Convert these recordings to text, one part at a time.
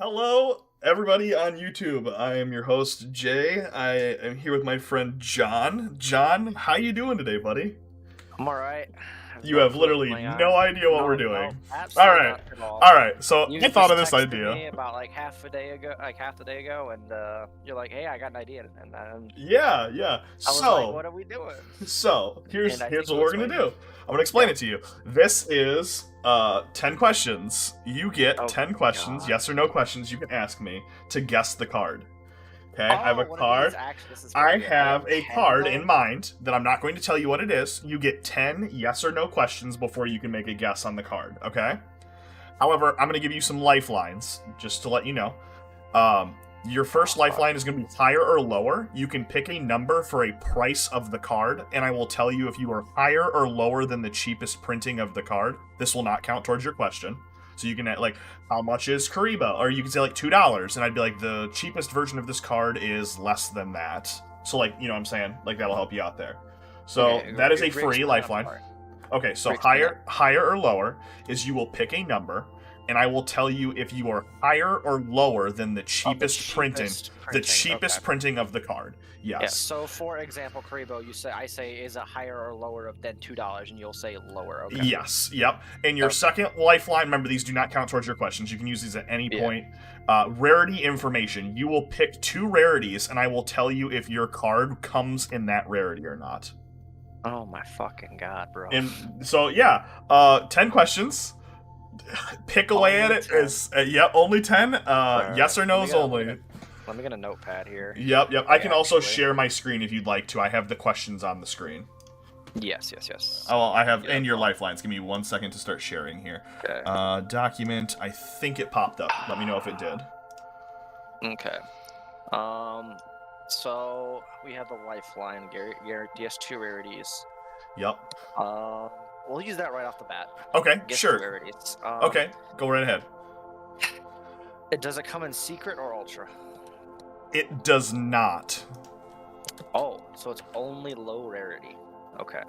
Hello, everybody on YouTube. I am your host, Jay. I am here with my friend John. John, how you doing today, buddy? I'm alright. There's You no have clue what's literally going no on. idea what we're No, doing. All absolutely right, not at all. all right. So I You thought just of this texted idea. me about like half a day ago, and you're like, "Hey, I got an idea," and then Yeah. I was like, So, "What are we doing?" so here's And I here's think what you'll we're gonna explain. do. I'm gonna explain Yeah. it to you. This is 10 questions. You get Oh 10 questions, God. yes or no questions you can ask me to guess the card. Okay, I have Oh, a one of these. card. Actually, this is I very good. I have have a 10 of card in them. mind that I'm not going to tell you what it is. You get 10 yes or no questions before you can make a guess on the card, okay? However, I'm going to give you some lifelines just to let you know. Your first Oh, fuck. lifeline is going to be higher or lower. You can pick a number for a price of the card, and I will tell you if you are higher or lower than the cheapest printing of the card. This will not count towards your question. So you can like, how much is Kariba? Or you can say like $2, and I'd be like, the cheapest version of this card is less than that. So like, you know what I'm saying? Like that'll help you out there. So Okay, that is a re-explain free that lifeline. part. Okay, so Re-explain that. higher or lower is you will pick a number, and I will tell you if you are higher or lower than the Of the cheapest cheapest printing Okay. printing of the card. Yeah. Yes. So, for example, Karibo, I say, is it higher or lower than $2, and you'll say lower. Okay. Yes. Yep. And your Okay. second lifeline, remember these do not count towards your questions. You can use these at any Yeah. point. Rarity information. You will pick two rarities, and I will tell you if your card comes in that rarity or not. Oh my fucking god, bro. And so yeah, 10 questions. Pick away at Only it. 10. Is yep, only 10. Alright, Yes or no's only. Let me get a notepad here. Yep. I can also Actually. share my screen if you'd like to. I have the questions on the screen. Yes. Oh, well, I have Yeah. and your lifelines. Give me 1 second to start sharing here. Okay. Document. I think it popped up. Let me know if it did. Okay. So we have the lifeline. Yes, two rarities. Yep. We'll use that right off the bat. Okay. Guess Sure. two rarities. Okay. Go right ahead. Does it come in secret or ultra? It does not. Oh, so it's only low rarity. Okay.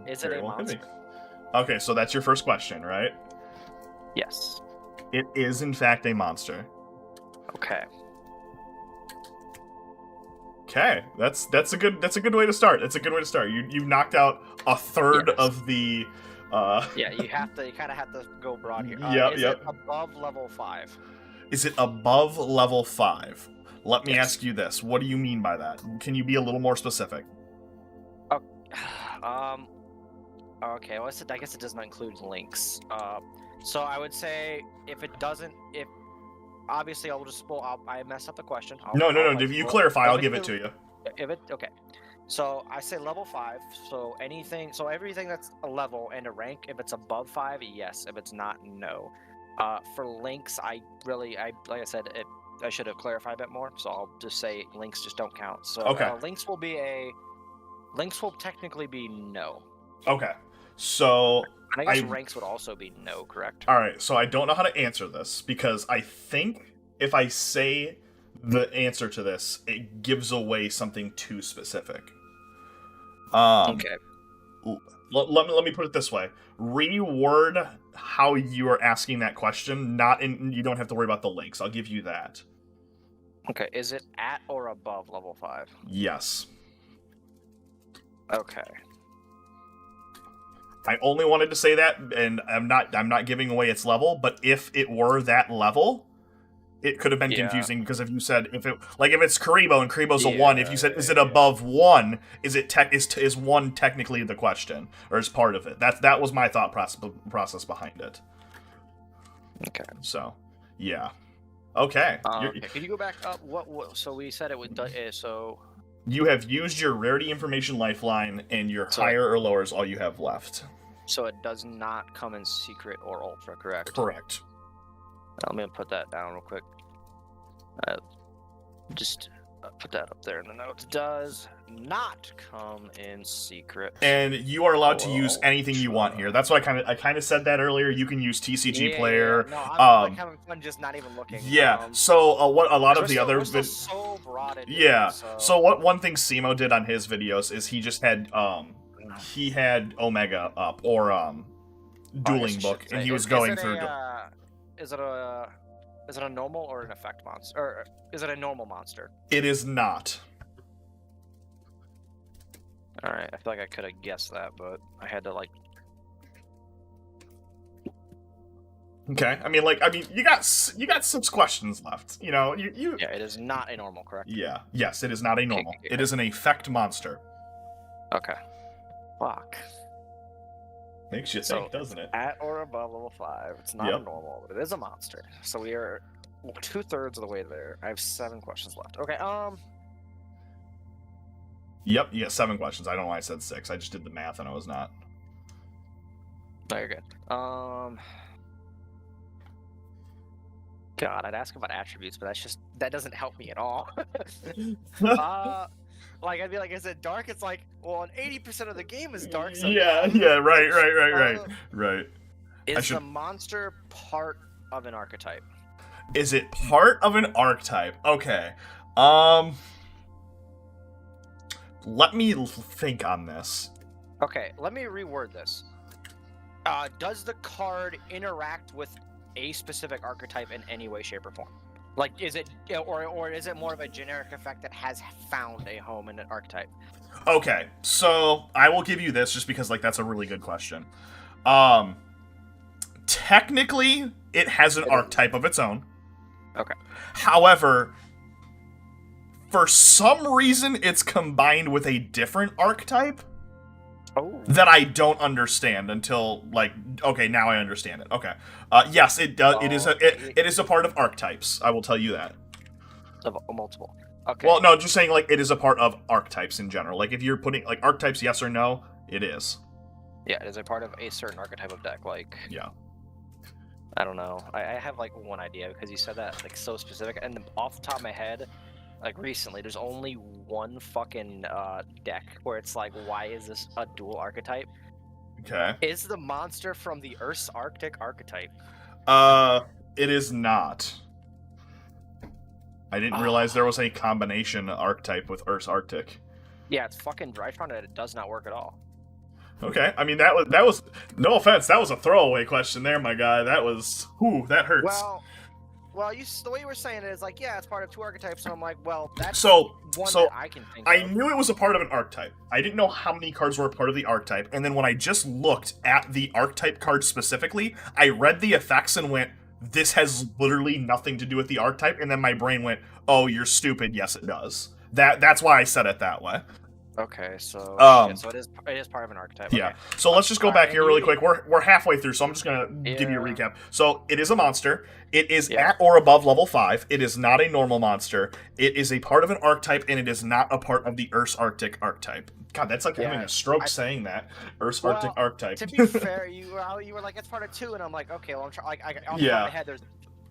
Is it Very a well could be. monster? Okay, so that's your first question, right? Yes. It is in fact a monster. Okay. Okay, that's a good way to start. That's a good way to start. You've knocked out a third Yes. of the. Yeah, you kind of have to go broad here. Yep, Is yep. it above level 5? Is it above level 5? Let me Yes. ask you this. What do you mean by that? Can you be a little more specific? Okay. Well, I guess it does not include links. So I would say if obviously I messed up the question. No. I'll If you clarify, I'll give it to you. Okay. So I say level 5. So everything that's a level and a rank. If it's above 5, yes. If it's not, no. For links, like I said, I should have clarified a bit more. So I'll just say links just don't count. So Okay. links will technically be no. Okay. So, And I guess ranks would also be no, correct? all right. So I don't know how to answer this because I think if I say the answer to this, it gives away something too specific. Okay. Let me put it this way: reword how you are asking that question. You don't have to worry about the links. I'll give you that. Okay. Is it at or above level 5? Yes. Okay. I only wanted to say that, and I'm not giving away its level. But if it were that level, it could have been confusing because if it's Karibo and Karibo's a 1, if you said is it above 1, is 1 technically the question or is part of it? That was my thought process behind it. Okay. So, yeah. Okay. Can you go back up? What? So we said it would. So You have used your rarity information lifeline, and your higher or lower is all you have left. So it does not come in secret or ultra, correct? Correct. Let me put that down real quick. Just put that up there in the notes. Does not come in secret. And you are allowed to use anything you want here. That's what I kind of said that earlier. You can use TCG Player. Yeah. No, I'm like having fun just not even looking. Yeah. So what a lot of the other we're so broad in yeah. Here, so what one thing Simo did on his videos is he just had he had Omega up or Dueling Book, and he was going through. Is it a is it a normal or an effect monster? Or is it a normal monster? It is not. All right, I feel like I could have guessed that, but I had to like. Okay. I mean, you got 6 questions left. You know, you. Yeah, it is not a normal, correct? Yeah. Yes, it is not a normal. Okay. It is an effect monster. Okay. Fuck. Makes you think, doesn't it? At or above level 5. It's not a normal, but it is a monster. So we are 2/3 of the way there. I have 7 questions left. Okay. Yep. You got 7 questions. I don't know why I said 6. I just did the math and I was not. No, you're good. God, I'd ask about attributes, but that doesn't help me at all. Like I'd be like, is it dark? It's like, well, 80% of the game is dark. So yeah, right. Is the monster part of an archetype? Is it part of an archetype? Okay. Let me think on this. Okay, let me reword this. Does the card interact with a specific archetype in any way, shape, or form? Like, is it, or is it more of a generic effect that has found a home in an archetype? Okay, so I will give you this just because, like, that's a really good question. Technically, it has an archetype of its own. Okay. However, for some reason, it's combined with a different archetype. Oh. That I don't understand until, like, okay, now I understand it. Okay. Yes, it does. It is a part of archetypes. I will tell you that. Of multiple. Okay. Well, no, just saying, like, it is a part of archetypes in general. Like, if you're putting, like, archetypes, yes or no, it is. Yeah, it is a part of a certain archetype of deck. Like, yeah. I don't know. I have, like, one idea because you said that, like, so specific. And off the top of my head, like, recently, there's only one fucking deck where it's like, why is this a dual archetype? Okay. Is the monster from the Earth's Arctic archetype? It is not. I didn't realize there was a combination archetype with Earth's Arctic. Yeah, it's fucking. I found that it does not work at all. Okay, I mean that was no offense, that was a throwaway question there, my guy. That was that hurts. Well, the way you were saying it is like, yeah, it's part of 2 archetypes, so I'm like, well, that's one that I can think of. I knew it was a part of an archetype. I didn't know how many cards were a part of the archetype, and then when I just looked at the archetype card specifically, I read the effects and went, this has literally nothing to do with the archetype, and then my brain went, oh, you're stupid, yes it does. That's why I said it that way. Okay, so so it is part of an archetype. Yeah. Okay. So let's just go back here really quick. We're halfway through, so I'm just gonna give you a recap. So it is a monster. It is at or above level 5. It is not a normal monster. It is a part of an archetype, and it is not a part of the Earth's Arctic archetype. God, that's like having a stroke saying that. Earth's Arctic archetype. To be fair, you were like, it's part of 2, and I'm like, okay, well, I'm trying. Like, off the top of my head,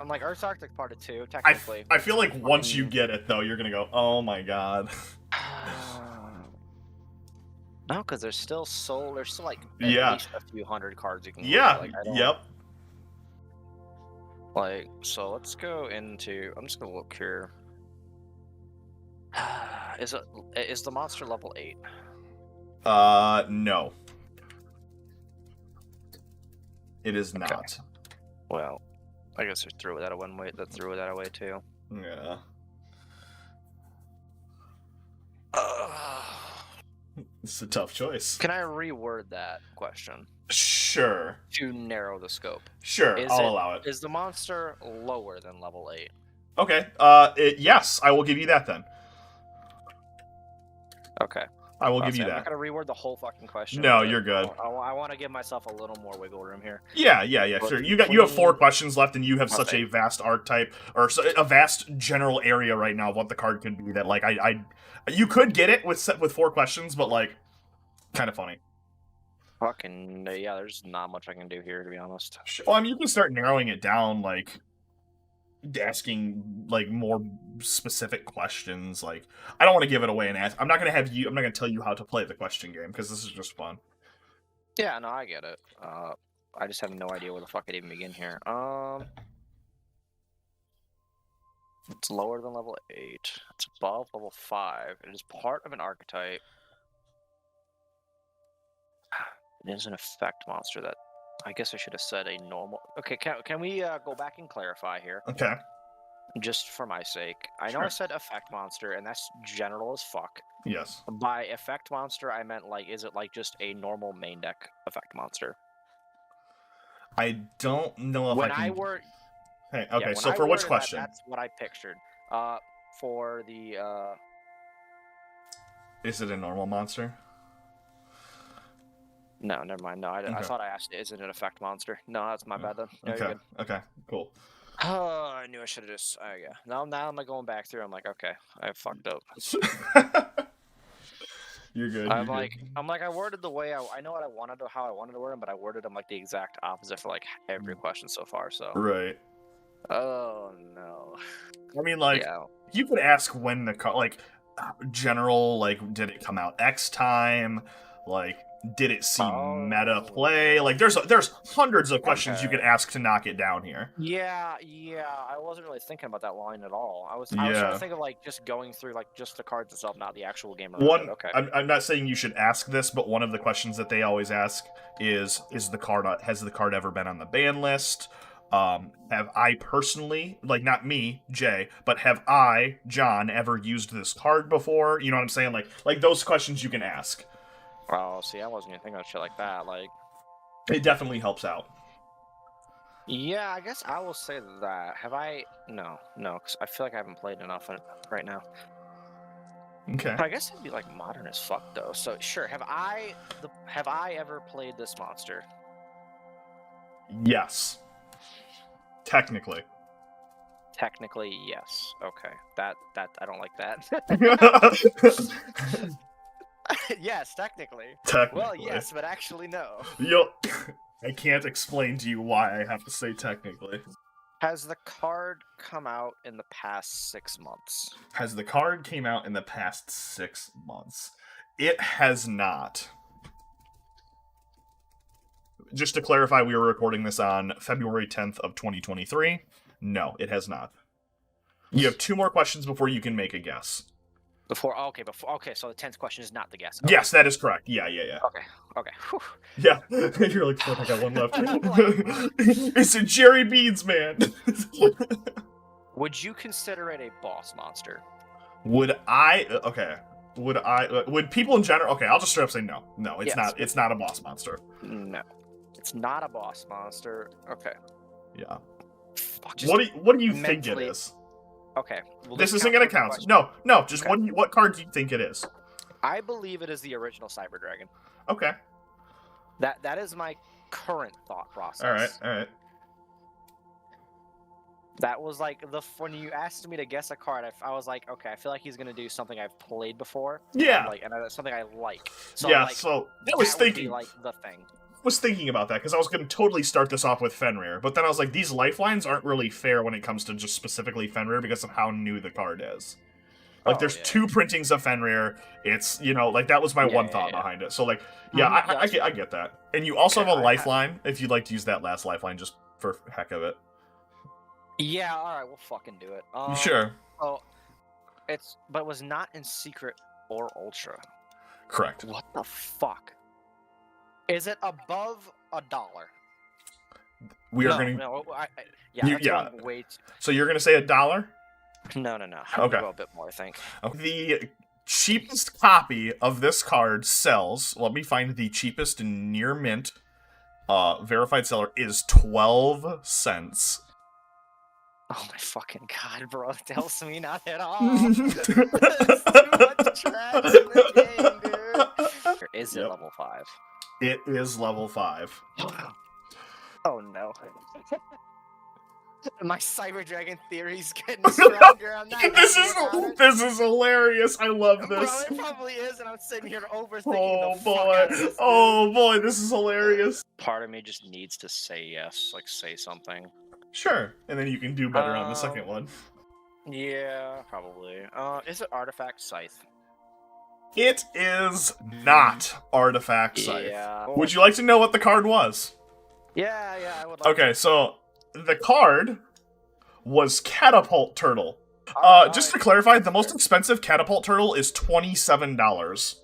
I'm like, Earth's Arctic part of 2, technically. I feel like once you get it, though, you're gonna go, oh my god. No, because there's still like at least a few hundred cards you can get. Like, Yep. Like, so let's go into. I'm just gonna look here. Is the monster level 8? No. It is not. Okay. Well, I guess I threw that away too. Yeah. It's a tough choice. Can I reword that question? Sure. To narrow the scope. Sure, I'll allow it. Is the monster lower than level 8? Okay. Yes, I will give you that then. Okay. I will give you I'm that. not gonna reword the whole fucking question. No, you're good. I want to give myself a little more wiggle room here. Yeah, sure. You have 4 questions left, and you have such a vast archetype or a vast general area right now of what the card could be that, like, you could get it with 4 questions, but, like, kind of funny. Fucking yeah, there's not much I can do here, to be honest. Well, I mean, you can start narrowing it down, like asking like more specific questions. Like, I don't want to give it away and ask. I'm not gonna tell you how to play the question game because this is just fun. Yeah, no, I get it. I just have no idea where the fuck I'd even begin here. It's lower than level 8. It's above level 5. It is part of an archetype. It is an effect monster that I guess I should have said a normal. Okay, can we go back and clarify here? Okay. Just for my sake. I know I Sure. said effect monster, and that's general as fuck. Yes. By effect monster, I meant like, is it like just a normal main deck effect monster? I don't know if When I I can. were Hey, Yeah, okay. when So I for which worded that, question? that's what I pictured. For the Is it a normal monster? no, never mind. No, I Okay. thought I asked, is it an effect monster? No, that's my bad then. No, Okay. you're good. Okay. Cool. Oh, I knew I should have just. Oh yeah. Now I'm like going back through. I'm like, okay, I fucked up. You're good. I'm You're like, good. I worded the way I know what I wanted to, how I wanted to word them, but I worded them like the exact opposite for like every question so far. So. Right. Oh no. I mean, like, Yeah. you could ask when the car, like, general, like, did it come out X time? Like, did it see meta play? Like, there's hundreds of questions you Okay. could ask to knock it down here. Yeah. I wasn't really thinking about that line at all. I was trying Yeah. to think of like just going through like just the cards itself, not the actual game around One, it. Okay. I'm not saying you should ask this, but one of the questions that they always ask is the card has the card ever been on the ban list? Have I personally, like, not me, Jay, but have I, John, ever used this card before? You know what I'm saying? Like those questions you can ask. Oh, see, I wasn't even thinking of shit like that. Like, It definitely helps out. yeah, I guess I will say that. Have I? No, because I feel like I haven't played enough right now. Okay. But I guess it'd be like modern as fuck though. So sure, have I ever played this monster? Yes. Technically. Technically, yes. Okay, that I don't like that. Yes, technically. Technically. Well, yes, but actually no. I can't explain to you why I have to say technically. Has the card come out in the past 6 months? Has the card came out in the past 6 months? It has not. Just to clarify, we were recording this on February 10th of 2023. No, it has not. You have 2 more questions before you can make a guess. Okay, so the 10th question is not the guess. Okay. Yes, that is correct. Yeah. Okay. Whew. Yeah, you're like, fuck, I got one left. It's a Jerry Beans, man. Would you consider it a boss monster? Would people in general? Okay, I'll just straight up say no. No, it's Yes. not. It's not a boss monster. No, it's not a boss monster. Okay. Yeah. Fuck, just What do you think it mentally- is? Okay. Will This this isn't gonna towards count. the question? No. Just Okay. what card do you think it is? I believe it is the original Cyber Dragon. Okay. That is my current thought process. All right. That was like when you asked me to guess a card, I was like, okay, I feel like he's gonna do something I've played before. Yeah. And that's something I like. So, Yeah. like, So I that was would be, thinking. like the thing. Was thinking about that because I was going to totally start this off with Fenrir, but then I was like, these lifelines aren't really fair when it comes to just specifically Fenrir because of how new the card is. Like, Oh, there's yeah. 2 printings of Fenrir. It's, like, that was my one thought behind it. So, like, yeah, Mhm, I get that. And you also Okay, have a I- lifeline if you'd like to use that last lifeline just for heck of it. Yeah, all right, we'll fucking do it. Sure. Oh, but it was not in Secret or Ultra. Correct. What the fuck? Is it above $1? We are no, going to. No, You- that's yeah. going way So you're going to say $1? No. I'm Okay. gonna go a bit more, I think. The cheapest copy of this card sells. Let me find the cheapest near mint verified seller is 12 cents. Oh my fucking god, bro! It tells me not at all. There's too much trash in the game, dude. Or is it Yep. level 5? It is level 5. Oh no. My Cyber Dragon theory's getting stronger. I'm not This is hilarious. I love Bro, this. it probably is, and I'm sitting here overthinking Oh the fuck out of boy. this, dude. Oh boy, this is hilarious. Part of me just needs to say yes, like say something. Sure. And then you can do better on the second one. Yeah, probably. Is it Artifact Scythe? It is not Artifact Scythe. Yeah. Would you like to know what the card was? Yeah, I would like Okay, so the card was Catapult Turtle. Just to clarify, the most expensive Catapult Turtle is $27,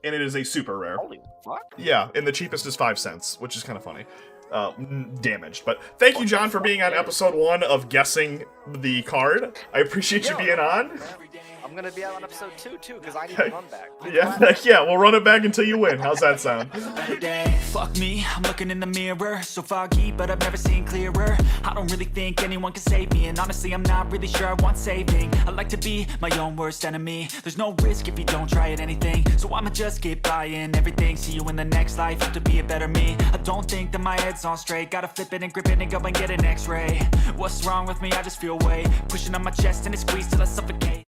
and it is a super rare. Holy fuck. Yeah, and the cheapest is 5 cents, which is kind of funny. damaged. But thank you, John, for being on episode 1 of guessing the card. I appreciate you being on. I'm gonna be out on episode 2 too, because I need to run back. Yeah, we'll run it back until you win. How's that sound? Fuck me, I'm looking in the mirror, so foggy, but I've never seen clearer. I don't really think anyone can save me, and honestly, I'm not really sure I want saving. I like to be my own worst enemy. There's no risk if you don't try at anything, so I'ma just keep buying everything. See you in the next life, have to be a better me. I don't think that my head's on straight. Gotta flip it and grip it and go and get an x-ray. What's wrong with me? I just feel weight pushing on my chest and it squeezes till I suffocate.